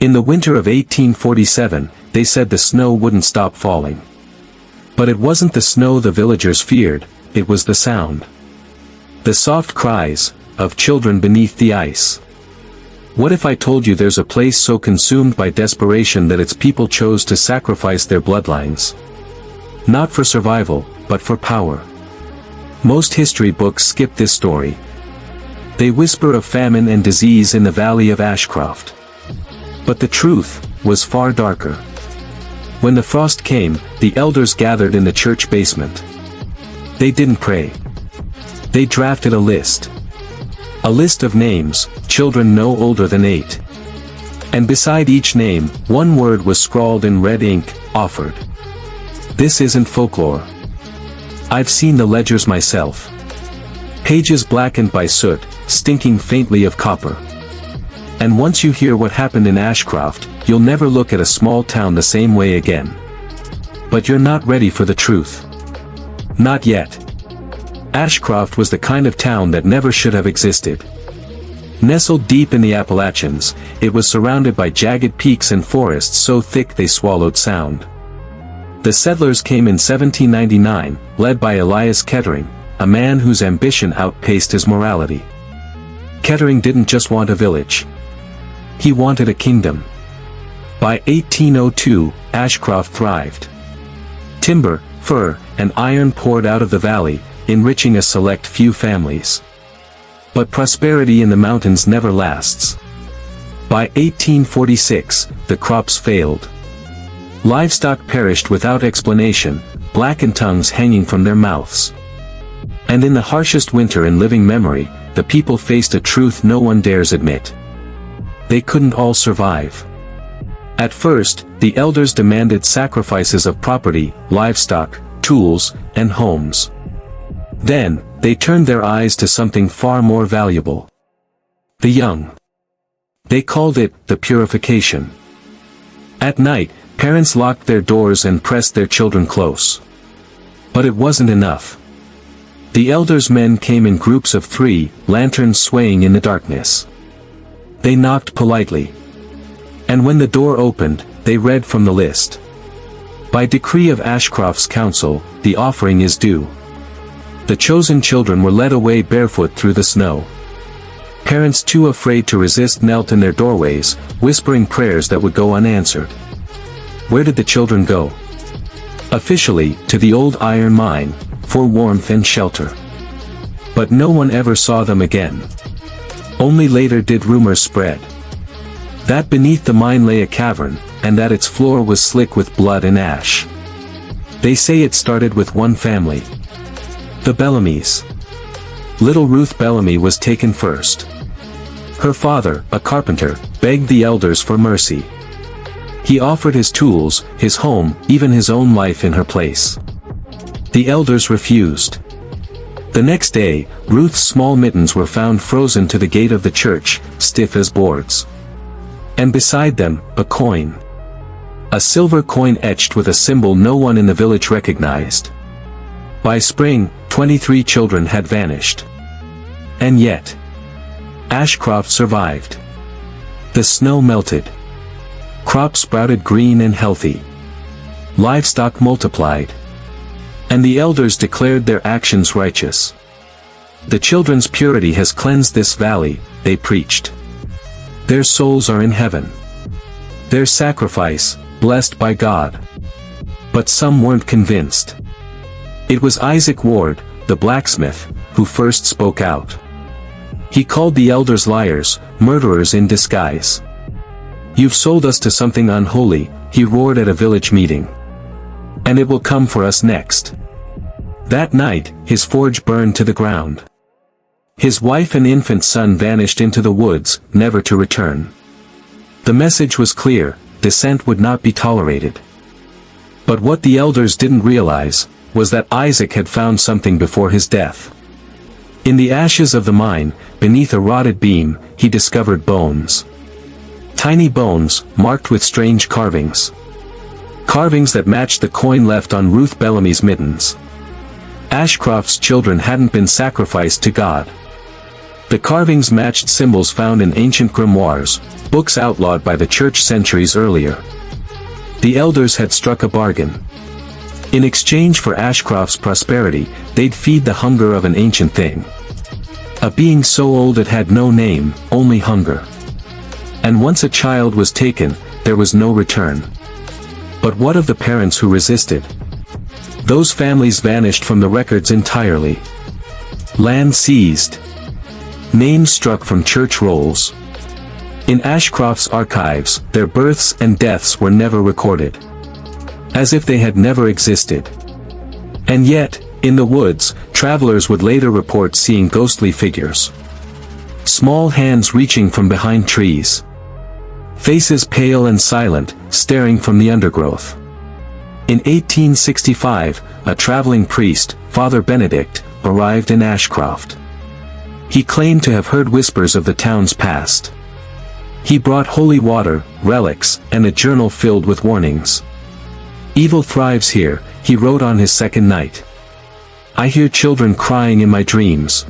In the winter of 1847, they said the snow wouldn't stop falling. But it wasn't the snow the villagers feared, it was the sound. The soft cries of children beneath the ice. What if I told you there's a place so consumed by desperation that its people chose to sacrifice their bloodlines? Not for survival, but for power. Most history books skip this story. They whisper of famine and disease in the valley of Ashcroft. But the truth was far darker. When the frost came, the elders gathered in the church basement. They didn't pray. They drafted a list. A list of names, children no older than 8. And beside each name, one word was scrawled in red ink, offered. This isn't folklore. I've seen the ledgers myself. Pages blackened by soot, stinking faintly of copper. And once you hear what happened in Ashcroft, you'll never look at a small town the same way again. But you're not ready for the truth. Not yet. Ashcroft was the kind of town that never should have existed. Nestled deep in the Appalachians, it was surrounded by jagged peaks and forests so thick they swallowed sound. The settlers came in 1799, led by Elias Kettering, a man whose ambition outpaced his morality. Kettering didn't just want a village. He wanted a kingdom. By 1802, Ashcroft thrived. Timber, fur, and iron poured out of the valley, enriching a select few families. But prosperity in the mountains never lasts. By 1846, the crops failed. Livestock perished without explanation, blackened tongues hanging from their mouths. And in the harshest winter in living memory, the people faced a truth no one dares admit. They couldn't all survive. At first, the elders demanded sacrifices of property, livestock, tools, and homes. Then, they turned their eyes to something far more valuable. The young. They called it the purification. At night, parents locked their doors and pressed their children close. But it wasn't enough. The elders' men came in groups of 3, lanterns swaying in the darkness. They knocked politely. And when the door opened, they read from the list. By decree of Ashcroft's council, the offering is due. The chosen children were led away barefoot through the snow. Parents too afraid to resist knelt in their doorways, whispering prayers that would go unanswered. Where did the children go? Officially, to the old iron mine, for warmth and shelter. But no one ever saw them again. Only later did rumors spread. That beneath the mine lay a cavern, and that its floor was slick with blood and ash. They say it started with one family. The Bellamys. Little Ruth Bellamy was taken first. Her father, a carpenter, begged the elders for mercy. He offered his tools, his home, even his own life in her place. The elders refused. The next day, Ruth's small mittens were found frozen to the gate of the church, stiff as boards. And beside them, a coin. A silver coin etched with a symbol no one in the village recognized. By spring, 23 children had vanished. And yet, Ashcroft survived. The snow melted. Crops sprouted green and healthy. Livestock multiplied. And the elders declared their actions righteous. The children's purity has cleansed this valley, they preached. Their souls are in heaven. Their sacrifice, blessed by God. But some weren't convinced. It was Isaac Ward, the blacksmith, who first spoke out. He called the elders liars, murderers in disguise. "You've sold us to something unholy," he roared at a village meeting. "And it will come for us next." That night, his forge burned to the ground. His wife and infant son vanished into the woods, never to return. The message was clear: dissent would not be tolerated. But what the elders didn't realize was that Isaac had found something before his death. In the ashes of the mine, beneath a rotted beam, he discovered bones. Tiny bones, marked with strange carvings. Carvings that matched the coin left on Ruth Bellamy's mittens. Ashcroft's children hadn't been sacrificed to God. The carvings matched symbols found in ancient grimoires, books outlawed by the church centuries earlier. The elders had struck a bargain. In exchange for Ashcroft's prosperity, they'd feed the hunger of an ancient thing. A being so old it had no name, only hunger. And once a child was taken, there was no return. But what of the parents who resisted? Those families vanished from the records entirely. Land seized. Names struck from church rolls. In Ashcroft's archives, their births and deaths were never recorded. As if they had never existed. And yet, in the woods, travelers would later report seeing ghostly figures. Small hands reaching from behind trees. Faces pale and silent, staring from the undergrowth. In 1865, a traveling priest, Father Benedict, arrived in Ashcroft. He claimed to have heard whispers of the town's past. He brought holy water, relics, and a journal filled with warnings. "Evil thrives here," he wrote on his second night. "I hear children crying in my dreams."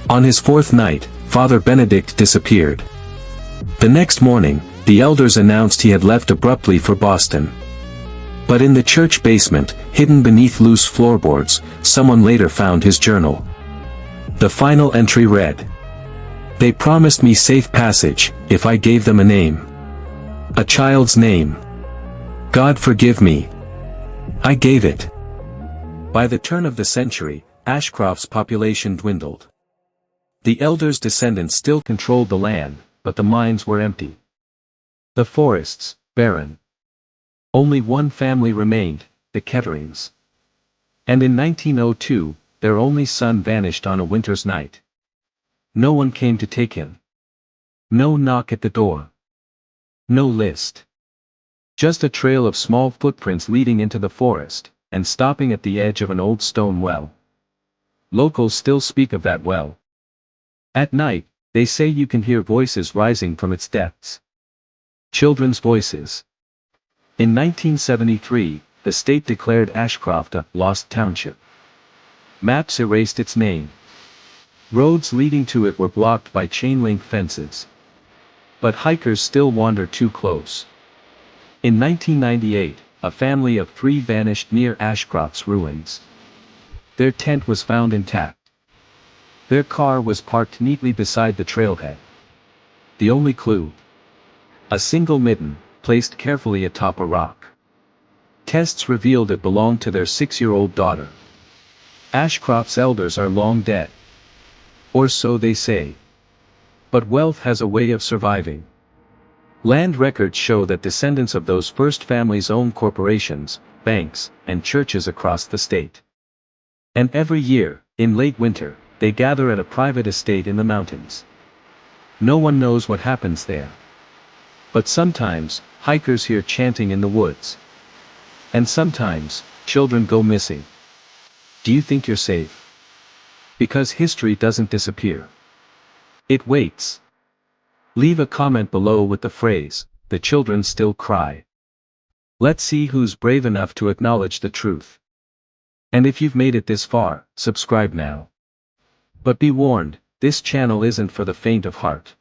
On his fourth night, Father Benedict disappeared. The next morning, the elders announced he had left abruptly for Boston. But in the church basement, hidden beneath loose floorboards, someone later found his journal. The final entry read, "They promised me safe passage, if I gave them a name. A child's name. God forgive me. I gave it." By the turn of the century, Ashcroft's population dwindled. The elders' descendants still controlled the land, but the mines were empty. The forests, barren. Only one family remained, the Ketterings. And in 1902, their only son vanished on a winter's night. No one came to take him. No knock at the door. No list. Just a trail of small footprints leading into the forest, and stopping at the edge of an old stone well. Locals still speak of that well. At night, they say you can hear voices rising from its depths. Children's voices. In 1973, the state declared Ashcroft a lost township. Maps erased its name. Roads leading to it were blocked by chain-link fences. But hikers still wander too close. In 1998, a family of 3 vanished near Ashcroft's ruins. Their tent was found intact. Their car was parked neatly beside the trailhead. The only clue? A single mitten, placed carefully atop a rock. Tests revealed it belonged to their 6-year-old daughter. Ashcroft's elders are long dead. Or so they say. But wealth has a way of surviving. Land records show that descendants of those first families own corporations, banks, and churches across the state. And every year, in late winter, they gather at a private estate in the mountains. No one knows what happens there. But sometimes, hikers hear chanting in the woods. And sometimes, children go missing. Do you think you're safe? Because history doesn't disappear. It waits. Leave a comment below with the phrase, "The children still cry." Let's see who's brave enough to acknowledge the truth. And if you've made it this far, subscribe now. But be warned, this channel isn't for the faint of heart.